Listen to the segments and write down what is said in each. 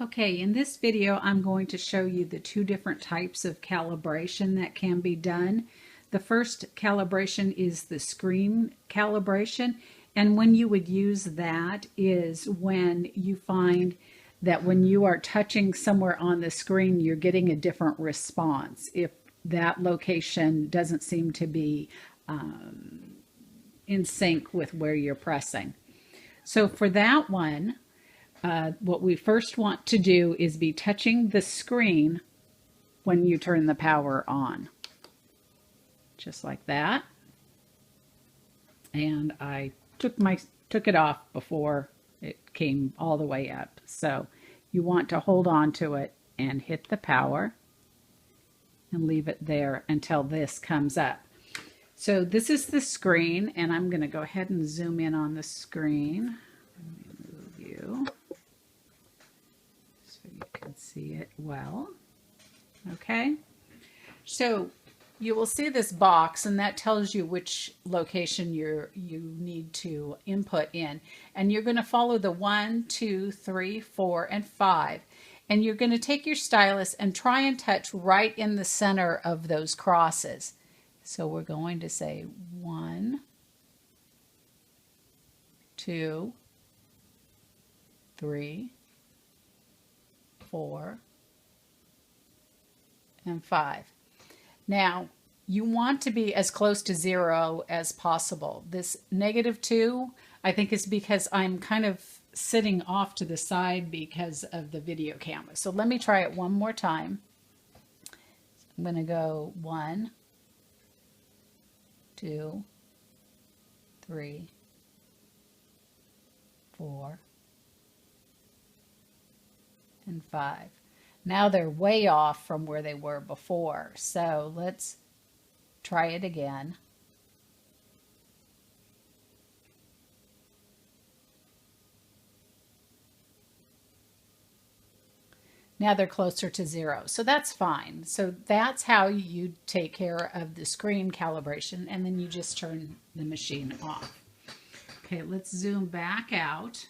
Okay, in this video, I'm going to show you the two different types of calibration that can be done. The first calibration is the screen calibration, and when you would use that is when you find that when you are touching somewhere on the screen, you're getting a different response if that location doesn't seem to be in sync with where you're pressing. So for that one, what we first want to do is be touching the screen when you turn the power on. Just like that. And I took it off before it came all the way up. So you want to hold on to it and hit the power and leave it there until this comes up. So this is the screen, and I'm going to go ahead and zoom in on the screen. Let me move you so you can see it well. Okay, so you will see this box, and that tells you which location you need to input in. And you're going to follow the 1, 2, 3, 4, and 5. And you're going to take your stylus and try and touch right in the center of those crosses. So we're going to say 1, 2, 3, 4, and 5. Now, you want to be as close to 0 as possible. This -2, I think, is because I'm kind of sitting off to the side because of the video camera. So let me try it one more time. I'm going to go 1, 2, 3, 4, and 5. Now they're way off from where they were before. So let's try it again. Now they're closer to 0. So that's fine. So that's how you take care of the screen calibration, and then you just turn the machine off. Okay, let's zoom back out.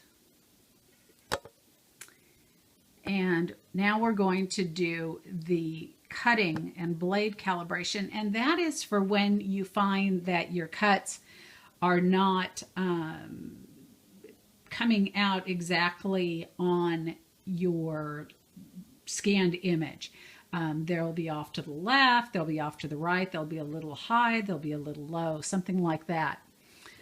And now we're going to do the cutting and blade calibration, and that is for when you find that your cuts are not coming out exactly on your scanned image. They'll be off to the left, they'll be off to the right, they'll be a little high, they'll be a little low, something like that.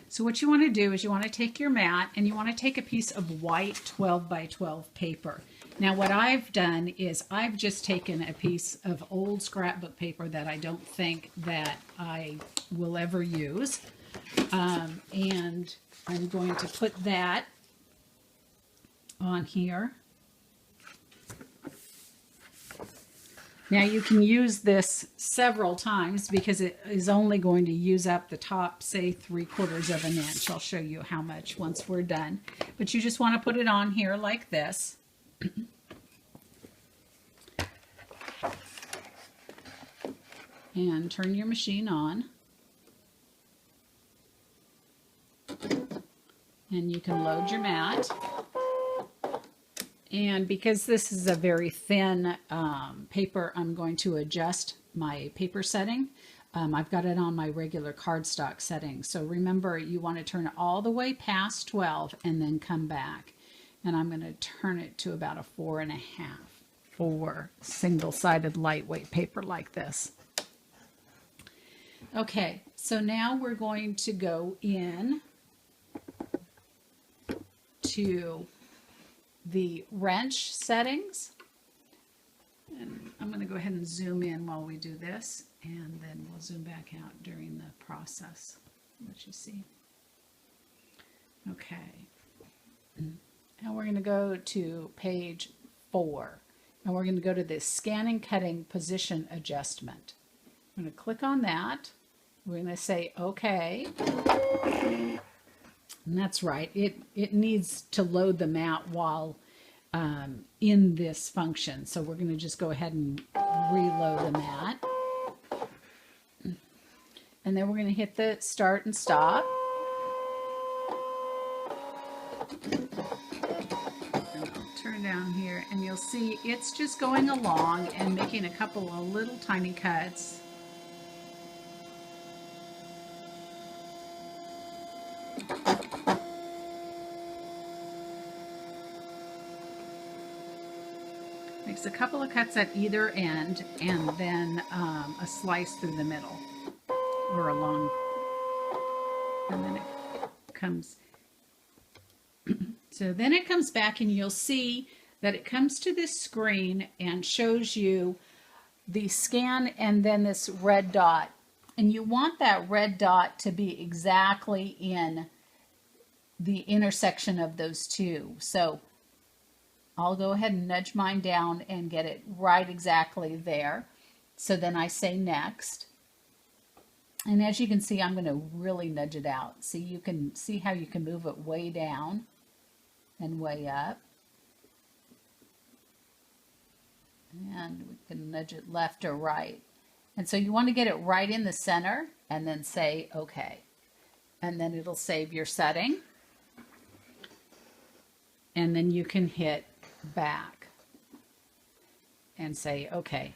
So what you want to do is you want to take your mat and you want to take a piece of white 12 by 12 paper. Now what I've done is I've just taken a piece of old scrapbook paper that I don't think that I will ever use. And I'm going to put that on here. Now you can use this several times because it is only going to use up the top, say, 3/4 of an inch. I'll show you how much once we're done. But you just want to put it on here like this. And turn your machine on. And you can load your mat. And because this is a very thin paper, I'm going to adjust my paper setting. I've got it on my regular cardstock setting. So remember, you want to turn it all the way past 12 and then come back. And I'm going to turn it to about a 4.5 for single-sided lightweight paper like this. Okay, so now we're going to go in to the wrench settings, and I'm going to go ahead and zoom in while we do this, and then we'll zoom back out during the process. Let you see. Okay, now we're going to go to page 4, and we're going to go to this scanning cutting position adjustment. I'm going to click on that. We're going to say OK. And that's right, it needs to load the mat while in this function. So we're going to just go ahead and reload the mat. And then we're going to hit the start and stop. And I'll turn down here, and you'll see it's just going along and making a couple of little tiny cuts. Makes a couple of cuts at either end, and then a slice through the middle or along, and then it comes. So then it comes back, and you'll see that it comes to this screen and shows you the scan and then this red dot. And you want that red dot to be exactly in the intersection of those two. So I'll go ahead and nudge mine down and get it right exactly there. So then I say next. And as you can see, I'm going to really nudge it out. See, you can see how you can move it way down and way up. And we can nudge it left or right. And so you want to get it right in the center and then say OK. And then it'll save your setting. And then you can hit back and say OK.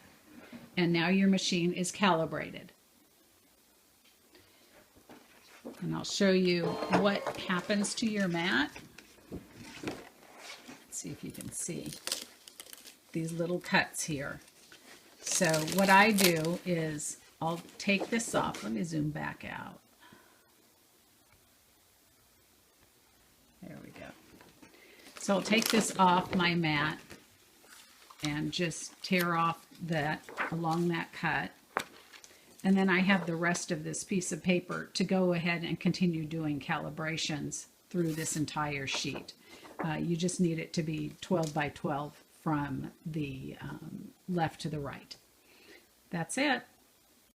And now your machine is calibrated. And I'll show you what happens to your mat. Let's see if you can see these little cuts here. So what I do is I'll take this off. Let me zoom back out. There we go. So I'll take this off my mat and just tear off that along that cut. And then I have the rest of this piece of paper to go ahead and continue doing calibrations through this entire sheet. You just need it to be 12 by 12 from the left to the right. That's it.